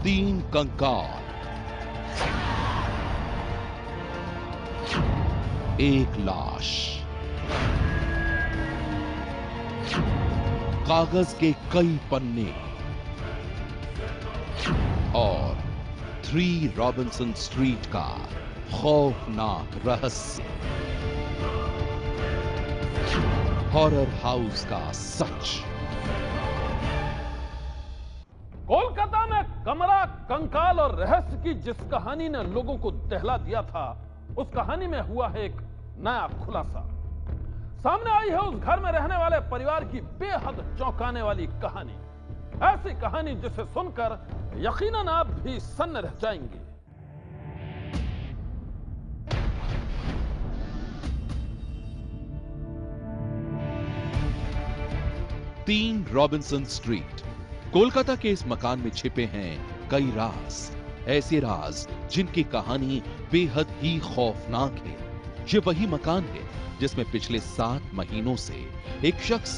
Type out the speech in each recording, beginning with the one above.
3 कंकाल, 1 लाश, कागज के कई पन्ने और 3 रॉबिन्सन स्ट्रीट का खौफनाक रहस्य। हॉरर हाउस का सच। कोलकाता में कमरा, कंकाल और रहस्य की जिस कहानी ने लोगों को दहला दिया था, उस कहानी में हुआ है एक नया खुलासा। सामने आई है उस घर में रहने वाले परिवार की बेहद चौंकाने वाली कहानी। ऐसी कहानी जिसे सुनकर यकीनन आप भी सन्न रह जाएंगे। तीन रॉबिन्सन स्ट्रीट। कोलकाता के इस मकान में छिपे हैं कई राज, ऐसे राज जिनकी कहानी बेहद ही खौफनाक है। ये वही मकान है जिसमें पिछले 7 महीनों से एक शख्स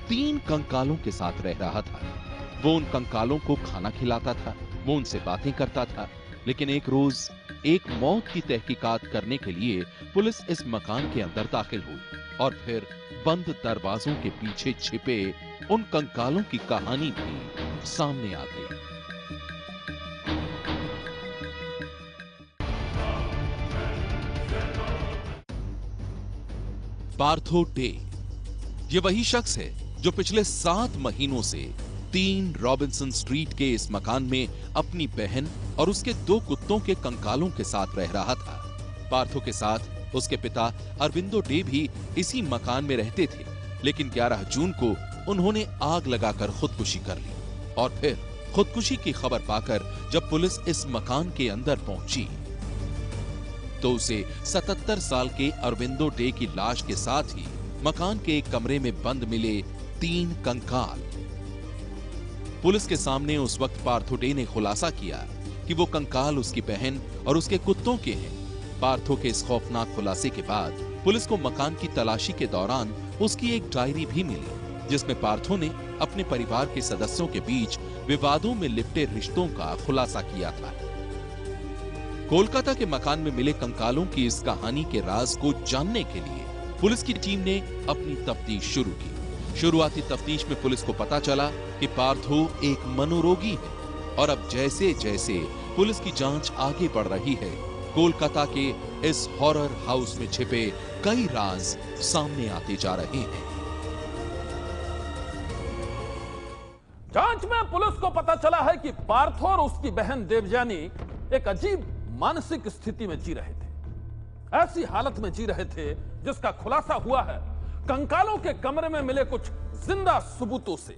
3 कंकालों के साथ रह रहा था। वो उन कंकालों को खाना खिलाता था, वो उनसे बातें करता था। लेकिन एक रोज एक मौत की तहकीकात करने के लिए पुलिस इस मकान के अंदर दाखिल हुई और फिर बंद दरवाजों के पीछे छिपे उन कंकालों की कहानी भी सामने आ गई। पार्थो डे, ये वही शख्स है जो पिछले 7 महीनों से 3 रॉबिन्सन स्ट्रीट के इस मकान में अपनी बहन और उसके 2 कुत्तों के कंकालों के साथ रह रहा था। पार्थो के साथ उसके पिता अरविंदो डे भी इसी मकान में रहते थे, लेकिन 11 जून को उन्होंने आग लगाकर खुदकुशी कर ली। और फिर खुदकुशी की खबर पाकर जब पुलिस इस मकान के अंदर पहुंची तो उसे 77 साल के अरविंदो डे की लाश के साथ ही मकान के एक कमरे में बंद मिले 3 कंकाल। पुलिस के सामने उस वक्त पार्थो डे ने खुलासा किया कि वो कंकाल उसकी बहन और उसके कुत्तों के हैं। पार्थो के इस खौफनाक खुलासे के बाद पुलिस को मकान की तलाशी के दौरान उसकी एक डायरी भी मिली, जिसमें पार्थो ने अपने परिवार के सदस्यों के बीच विवादों में लिपटे रिश्तों का खुलासा किया था। कोलकाता के मकान में मिले कंकालों की इस कहानी के राज को जानने के लिए पुलिस की टीम ने अपनी तफ्तीश शुरू की। शुरुआती तफ्तीश में पुलिस को पता चला कि पार्थो एक मनोरोगी है और अब जैसे जैसे पुलिस की जांच आगे बढ़ रही है, कोलकाता के इस हॉरर हाउस में छिपे कई राज सामने आते जा रहे हैं। जांच में पुलिस को पता चला है कि पार्थो और उसकी बहन देवजानी एक अजीब मानसिक स्थिति में जी रहे थे। ऐसी हालत में जी रहे थे जिसका खुलासा हुआ है कंकालों के कमरे में मिले कुछ जिंदा सबूतों से।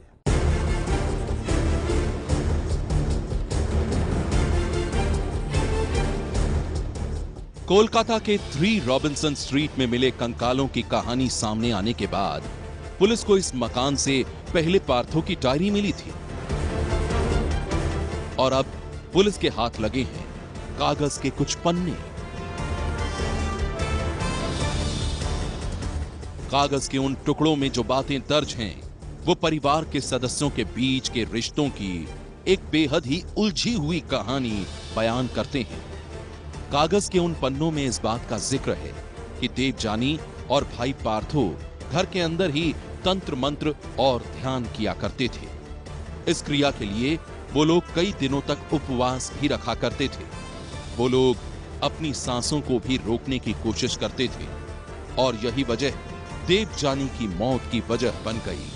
कोलकाता के 3 रॉबिन्सन स्ट्रीट में मिले कंकालों की कहानी सामने आने के बाद पुलिस को इस मकान से पहले पार्थो की डायरी मिली थी और अब पुलिस के हाथ लगे हैं कागज के कुछ पन्ने। कागज के उन टुकड़ों में जो बातें दर्ज हैं, वो परिवार के सदस्यों के बीच के रिश्तों की एक बेहद ही उलझी हुई कहानी बयान करते हैं। कागज के उन पन्नों में इस बात का जिक्र है कि देवजानी और भाई पार्थो घर के अंदर ही तंत्र मंत्र और ध्यान किया करते थे। इस क्रिया के लिए वो लोग कई दिनों तक उपवास भी रखा करते थे। वो लोग अपनी सांसों को भी रोकने की कोशिश करते थे और यही वजह देवजानी की मौत की वजह बन गई।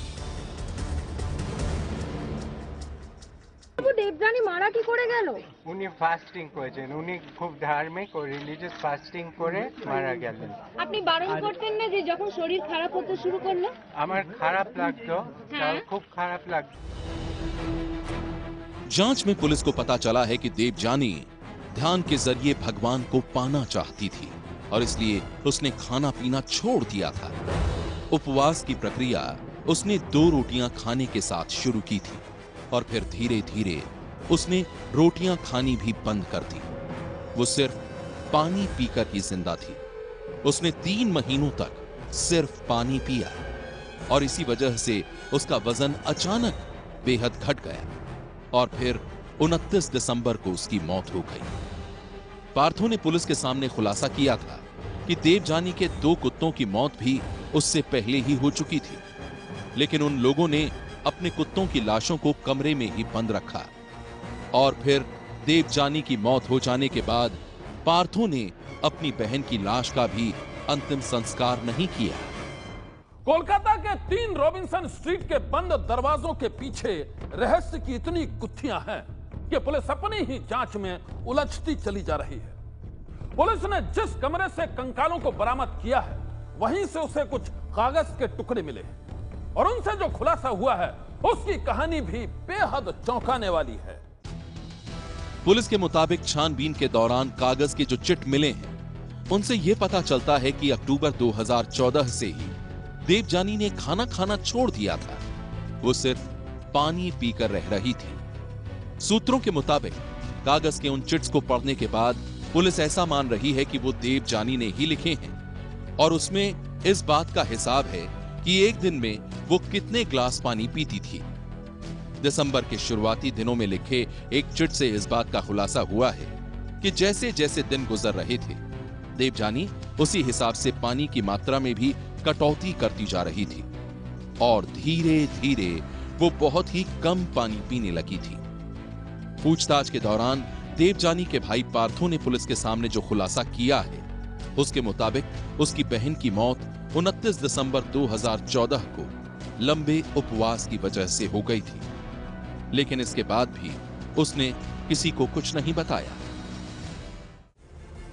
দেবযানী মারা কি করে গেল? উনি ফাস্টিং করেছেন, উনি খুব ধার্মিক ও রিলিজিয়াস ফাস্টিং করে মারা গেলেন। আপনি বারণ করতেন না যে যখন শরীর খারাপ হতে শুরু করলো? আমার খারাপ লাগতো, তাও খুব খারাপ লাগতো। जांच में पुलिस को पता चला है कि देवजानी ध्यान के जरिए भगवान को पाना चाहती थी और इसलिए उसने खाना पीना छोड़ दिया था। उपवास की प्रक्रिया उसने 2 रोटियां खाने के साथ शुरू की थी और फिर धीरे धीरे उसने रोटियां खानी भी बंद कर दी। वो सिर्फ पानी पीकर ही जिंदा थी। उसने 3 महीनों तक सिर्फ पानी पिया और इसी वजह से उसका वजन अचानक बेहद घट गया और फिर 29 दिसंबर को उसकी मौत हो गई। पार्थो ने पुलिस के सामने खुलासा किया था कि देवजानी के 2 कुत्तों की मौत भी उससे पहले ही हो चुकी थी, लेकिन उन लोगों ने अपने कुत्तों की लाशों को कमरे में ही बंद रखा और फिर देवजानी की मौत हो जाने के बाद पार्थो ने अपनी बहन की लाश का भी अंतिम संस्कार नहीं किया। कोलकाता के 3 रॉबिन्सन स्ट्रीट के बंद दरवाजों के पीछे रहस्य की इतनी गुत्थियां हैं कि पुलिस अपनी ही जांच में उलझती चली जा रही है। पुलिस ने जिस कमरे से कंकालों को बरामद किया है, वहीं से उसे कुछ कागज के टुकड़े मिले हैं और उनसे जो खुलासा हुआ है उसकी कहानी भी बेहद चौंकाने वाली है। पुलिस के मुताबिक छानबीन के दौरान कागज के जो चिट मिले हैं, उनसे यह पता चलता है कि अक्टूबर 2014 से ही देवजानी ने खाना खाना छोड़ दिया था। वो सिर्फ पानी पीकर रह रही थी। सूत्रों के मुताबिक कागज के उन चिट्स को पढ़ने के बाद पुलिस ऐसा मान रही है कि वो देवजानी ने ही लिखे हैं और उसमें इस बात का हिसाब है कि एक दिन में वो कितने ग्लास पानी पीती थी। दिसंबर के शुरुआती दिनों में लिखे एक चिट से इस बात का खुलासा हुआ है कि जैसे जैसे दिन गुजर रहे थे, देवजानी उसी हिसाब से पानी की मात्रा में भी कटौती करती जा रही थी और धीरे धीरे वो बहुत ही कम पानी पीने लगी थी। पूछताछ के दौरान देवजानी के भाई पार्थो ने पुलिस के सामने जो खुलासा किया है, उसके मुताबिक उसकी बहन की मौत 29 दिसंबर 2014 को लंबे उपवास की वजह से हो गई थी, लेकिन इसके बाद भी उसने किसी को कुछ नहीं बताया।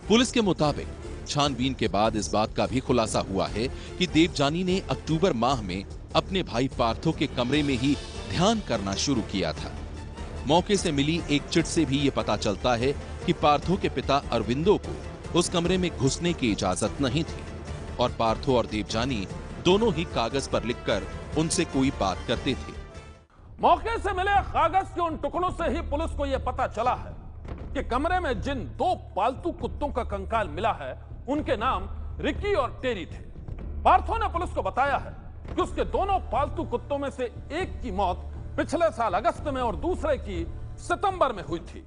पुलिस के मुताबिक छानबीन के बाद इस बात का भी खुलासा हुआ है कि देवजानी ने अक्टूबर माह में अपने भाई पार्थो के कमरे में ही ध्यान करना शुरू किया था। मौके से मिली एक चिट से भी यह पता चलता है कि पार्थो के पिता अरविंदो को उस कमरे में घुसने की इजाजत नहीं थी और पार्थो और देवजानी दोनों ही कागज पर लिखकर उनसे कोई बात करते थे। मौके से मिले कागज के उन टुकड़ों से ही पुलिस को यह पता चला है कि कमरे में जिन 2 पालतू कुत्तों का कंकाल मिला है, उनके नाम रिकी और टेरी थे। पार्थो ने पुलिस को बताया है कि उसके दोनों पालतू कुत्तों में से एक की मौत पिछले साल अगस्त में और दूसरे की सितंबर में हुई थी।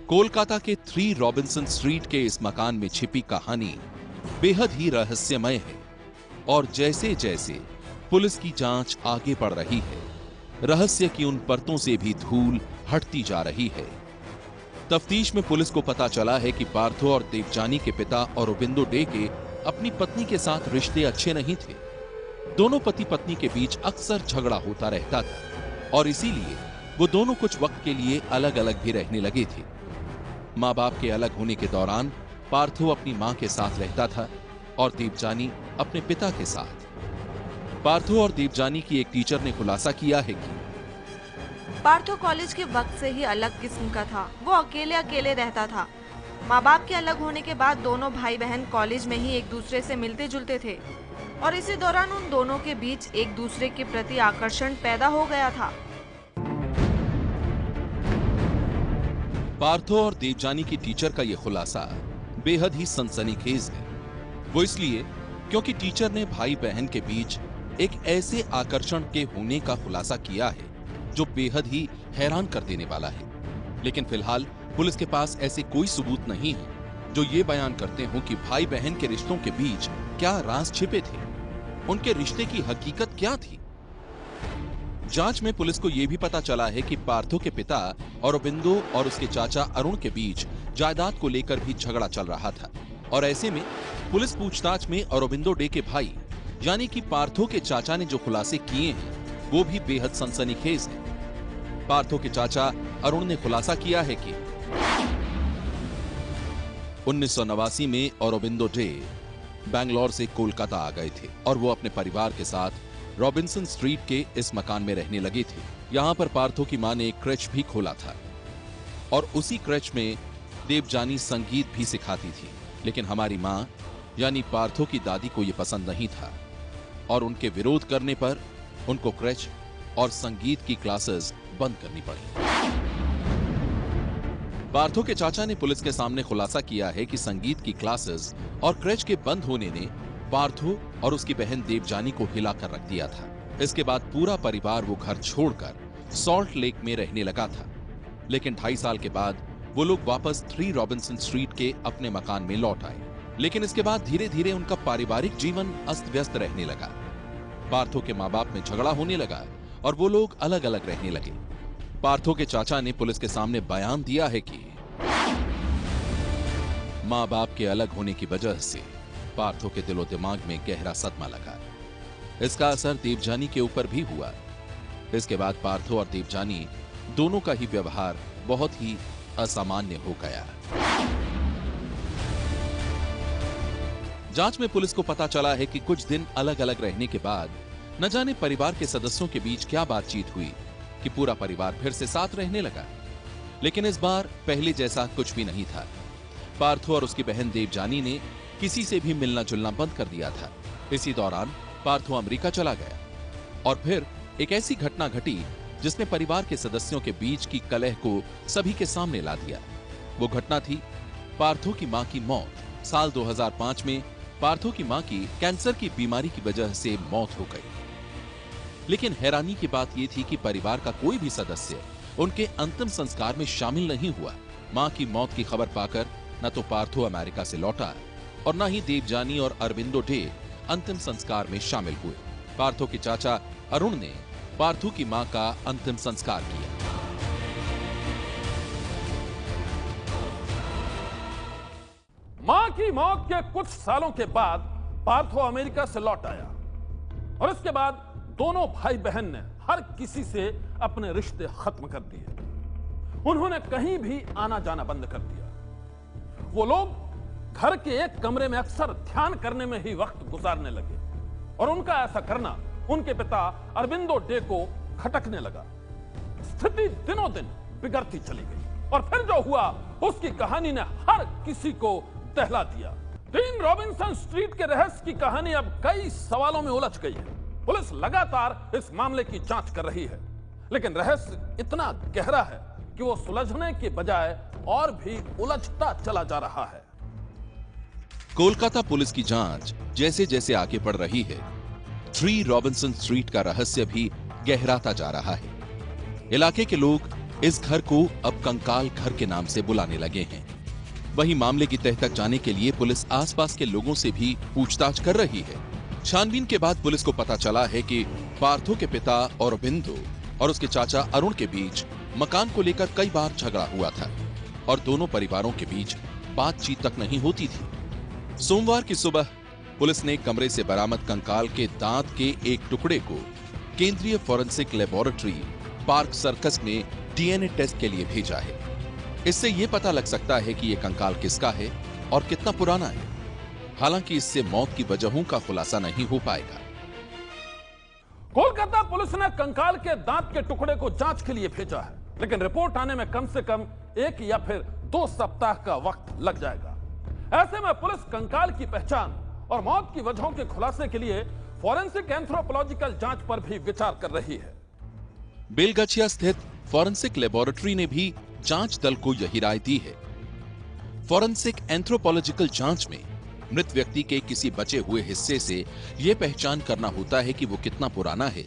कोलकाता के 3 रॉबिन्सन स्ट्रीट के इस मकान में छिपी कहानी बेहद ही रहस्यमय है और जैसे जैसे पुलिस की जांच आगे बढ़ रही है, रहस्य की उन परतों से भी धूल हटती जा रही है। तफ्तीश में पुलिस को पता चला है कि पार्थो और देवजानी के पिता अरविंदो डे के अपनी पत्नी के साथ रिश्ते अच्छे नहीं थे। दोनों पति पत्नी के बीच अक्सर झगड़ा होता रहता था और इसीलिए वो दोनों कुछ वक्त के लिए अलग अलग भी रहने लगे थे। माँ बाप के अलग होने के दौरान पार्थो अपनी माँ के साथ रहता था और देवजानी अपने पिता के साथ। पार्थो और देवजानी की एक टीचर ने खुलासा किया है कि पार्थो कॉलेज के वक्त से ही अलग किस्म का था। वो अकेले अकेले रहता था। माँ बाप के अलग होने के बाद दोनों भाई बहन कॉलेज में ही एक दूसरे से मिलते जुलते थे और इसी दौरान उन दोनों के बीच एक दूसरे के प्रति आकर्षण पैदा हो गया था। पार्थो और देवजानी की टीचर का यह खुलासा बेहद ही सनसनीखेज है। वो इसलिए क्योंकि टीचर ने भाई बहन के बीच एक ऐसे आकर्षण के होने का खुलासा किया है जो बेहद ही हैरान कर देने वाला है। लेकिन फिलहाल पुलिस के पास ऐसे कोई सबूत नहीं है जो ये बयान करते हो कि भाई बहन के रिश्तों के बीच क्या राज छिपे थे, उनके रिश्ते की हकीकत क्या थी। जांच में पुलिस को यह भी पता चला है कि पार्थो के पिता अरविंदो और उसके चाचा अरुण के बीच जायदाद को लेकर भी झगड़ा चल रहा था और ऐसे में पुलिस पूछताछ में अरविंदो डे के भाई यानी कि पार्थो के चाचा ने जो खुलासे किए हैं वो भी बेहद सनसनीखेज है। पार्थो के चाचा अरुण ने खुलासा किया है कि 1989 में अरविंदो डे बैंगलोर से कोलकाता आ गए थे और वो अपने परिवार के साथ रॉबिन्सन स्ट्रीट के इस मकान में रहने लगे थे। यहाँ पर पार्थो की मां ने एक क्रच भी खोला था और उसी क्रच में देवजानी संगीत भी सिखाती थी, लेकिन हमारी मां यानी पार्थो की दादी को यह पसंद नहीं था और उनके विरोध करने पर उनको क्रच और संगीत की क्लासेस बंद करनी पड़ी। पार्थो के चाचा ने पुलिस के सामने खुलासा किया है कि संगीत की क्लासेस और क्रच के बंद होने ने पार्थो और उसकी बहन देवजानी को हिलाकर रख दिया था। इसके बाद पूरा परिवार वो घर छोड़कर सॉल्ट लेक में रहने लगा था। लेकिन 2.5 साल के बाद वो लोग वापस 3 रॉबिन्सन स्ट्रीट के अपने मकान में लौट आए। लेकिन इसके बाद धीरे धीरे उनका पारिवारिक जीवन अस्त व्यस्त रहने लगा। पार्थो के माँ बाप में झगड़ा होने लगा और वो लोग अलग अलग रहने लगे। पार्थो के चाचा ने पुलिस के सामने बयान दिया है कि माँ बाप के अलग होने की वजह से पार्थो के दिलो दिमाग में गहरा सदमा लगा। इसका असर देवजानी के ऊपर भी हुआ। इसके बाद पार्थो और देवजानी दोनों का ही व्यवहार बहुत ही असामान्य हो गया। जांच में पुलिस को पता चला है कि कुछ दिन अलग अलग रहने के बाद न जाने परिवार के सदस्यों के बीच क्या बातचीत हुई कि पूरा परिवार फिर से साथ रहने लगा। लेकिन इस बार पहले जैसा कुछ भी नहीं था। पार्थो और उसकी बहन देवजानी ने किसी से भी मिलना जुलना बंद कर दिया था। इसी दौरान पार्थो अमेरिका चला गया और फिर एक ऐसी घटना घटी जिसने परिवार के सदस्यों के बीच की कलह को सभी के सामने ला दिया। वो घटना थी पार्थो की मां की मौत। साल 2005 में पार्थो की मां की कैंसर की बीमारी की वजह से मौत हो गई। लेकिन हैरानी की बात यह थी कि परिवार का कोई भी सदस्य उनके अंतिम संस्कार में शामिल नहीं हुआ। मां की मौत की खबर पाकर न तो पार्थो अमेरिका से लौटा और न ही देवजानी और अरविंदो डे अंतिम संस्कार में शामिल हुए। पार्थो के चाचा अरुण ने पार्थो की मां का अंतिम संस्कार किया। मां की मौत के कुछ सालों के बाद पार्थो अमेरिका से लौट आया और इसके बाद दोनों भाई बहन ने हर किसी से अपने रिश्ते खत्म कर दिए। उन्होंने कहीं भी आना जाना बंद कर दिया। वो लोग घर के एक कमरे में अक्सर ध्यान करने में ही वक्त गुजारने लगे और उनका ऐसा करना उनके पिता अरविंदो डे को खटकने लगा। स्थिति दिनों दिन बिगड़ती चली गई और फिर जो हुआ उसकी कहानी ने हर किसी को दहला दिया। 3 रॉबिन्सन स्ट्रीट के रहस्य की कहानी अब कई सवालों में उलझ गई है। पुलिस लगातार इस मामले की जांच कर रही है, लेकिन रहस्य इतना गहरा है कि वो सुलझने के बजाय और भी उलझता चला जा रहा है। कोलकाता पुलिस की जांच जैसे जैसे आगे बढ़ रही है, 3 रॉबिन्सन स्ट्रीट का रहस्य भी गहराता जा रहा है। इलाके के लोग इस घर को अब कंकाल घर के नाम से बुलाने लगे हैं। वहीं मामले की तह तक जाने के लिए पुलिस आसपास के लोगों से भी पूछताछ कर रही है। छानबीन के बाद पुलिस को पता चला है कि पार्थो के पिता अरविंदो और उसके चाचा अरुण के बीच मकान को लेकर कई बार झगड़ा हुआ था और दोनों परिवारों के बीच बातचीत तक नहीं होती थी। सोमवार की सुबह पुलिस ने कमरे से बरामद कंकाल के दांत के एक टुकड़े को केंद्रीय फॉरेंसिक लेबोरेटरी पार्क सर्कस में डीएनए टेस्ट के लिए भेजा है। इससे यह पता लग सकता है कि यह कंकाल किसका है और कितना पुराना है। हालांकि इससे मौत की वजहों का खुलासा नहीं हो पाएगा। कोलकाता पुलिस ने कंकाल के दांत के टुकड़े को जांच के लिए भेजा है, लेकिन रिपोर्ट आने में कम से कम 1 या फिर 2 सप्ताह का वक्त लग जाएगा। ऐसे में पुलिस कंकाल की पहचान और मौत की वजहों के खुलासे के लिए फॉरेंसिक एंथ्रोपोलॉजिकल जांच पर भी विचार कर रही है। बेलगछिया स्थित फॉरेंसिक लेबोरेटरी ने भी जांच दल को यही राय दी है। फॉरेंसिक एंथ्रोपोलॉजिकल जांच में मृत व्यक्ति के किसी बचे हुए हिस्से से यह पहचान करना होता है कि वो कितना पुराना है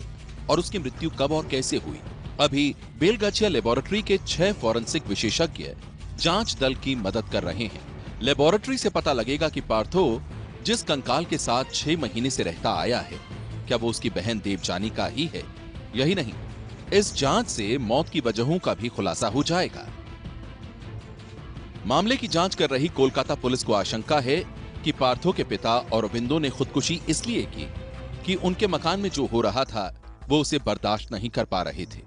और उसकी मृत्यु कब और कैसे हुई। अभी बेलगछिया लेबोरेटरी के 6 फॉरेंसिक विशेषज्ञ जांच दल की मदद कर रहे हैं। लेबोरेटरी से पता लगेगा कि पार्थो जिस कंकाल के साथ 6 महीने से रहता आया है, क्या वो उसकी बहन देवजानी का ही है। यही नहीं, इस जांच से मौत की वजहों का भी खुलासा हो जाएगा। मामले की जांच कर रही कोलकाता पुलिस को आशंका है कि पार्थो के पिता अरविंदो ने खुदकुशी इसलिए की कि उनके मकान में जो हो रहा था वो उसे बर्दाश्त नहीं कर पा रहे थे।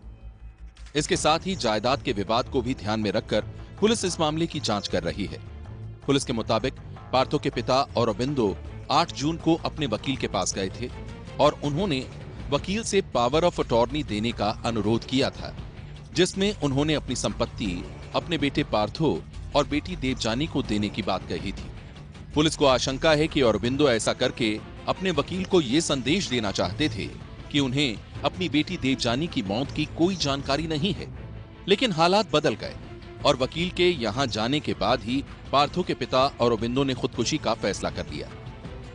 इसके साथ ही जायदाद के विवाद को भी ध्यान में रखकर पुलिस इस मामले की जांच कर रही है। पुलिस के मुताबिक पार्थो के पिता अरविंदो 8 जून को अपने वकील के पास गए थे और उन्होंने वकील से पावर ऑफ अटॉर्नी देने का अनुरोध किया था, जिसमें उन्होंने अपनी संपत्ति अपने बेटे पार्थो और बेटी देवजानी को देने की बात कही थी। पुलिस को आशंका है कि अरविंदो ऐसा करके अपने वकील को यह संदेश देना चाहते थे कि उन्हें अपनी बेटी देवजानी की मौत की कोई जानकारी नहीं है। लेकिन हालात बदल गए और वकील के यहां जाने के बाद ही पार्थो के पिता अरविंदो ने खुदकुशी का फैसला कर लिया।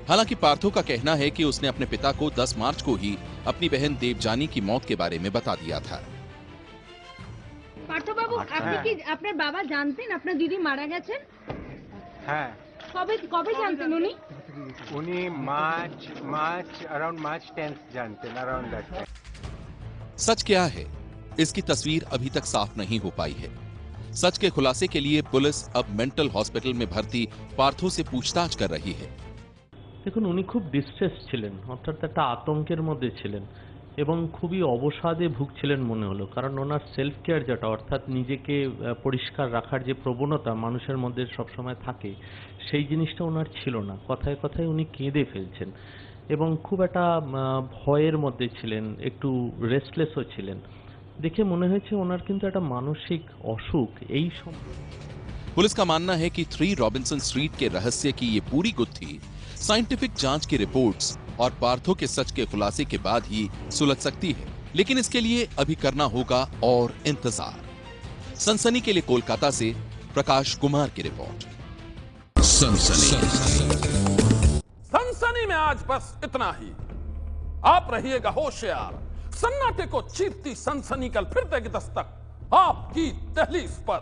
हालांकि पार्थो का कहना है कि उसने अपने पिता को 10 मार्च को ही अपनी बहन देवजानी की मौत के बारे में बता दिया था। পার্থবাবু, আপনি কি আপনার বাবা জানতেন আপনার দিদি মারা গেছেন? হ্যাঁ, কবে কবে জানতেন উনি? উনি अराउंड मार्च 10 जानते, अराउंड दैट टाइम। सच क्या है, इसकी तस्वीर अभी तक साफ नहीं हो पाई है। सच के खुलासे के लिए पुलिस अब मेंटल हॉस्पिटल में भर्ती पार्थो से पूछताछ कर रही है। দেখুন, উনি খুব ডিস্ট্রেস ছিলেন, অর্থাৎ একটা আতঙ্কের মধ্যে ছিলেন এবং খুবই অবসাদে ভুগছিলেন মনে হলো। কারণ ওনার সেলফ কেয়ার যেটা, অর্থাৎ নিজেকে পরিষ্কার রাখার যে প্রবণতা মানুষের মধ্যে সবসময় থাকে, সেই জিনিসটা ওনার ছিল না। কথায় কথায় উনি কেঁদে ফেলছেন এবং খুব একটা ভয়ের মধ্যে ছিলেন, একটু রেস্টলেসও ছিলেন। দেখে মনে হয়েছে ওনার কিন্তু একটা মানসিক অসুখ এই সময়। पुलिस का मानना है कि 3 रॉबिन्सन स्ट्रीट के रहस्य की ये पूरी गुत्थी साइंटिफिक जांच की रिपोर्ट्स और पार्थो के सच के खुलासे के बाद ही सुलझ सकती है, लेकिन इसके लिए अभी करना होगा और इंतजार। सनसनी के लिए कोलकाता से प्रकाश कुमार की रिपोर्ट। सनसनी में आज बस इतना ही। आप रहिएगा होशियार। सन्नाटे को चीरती सनसनी कल फिर देगी दस्तक आपकी दहलीज पर।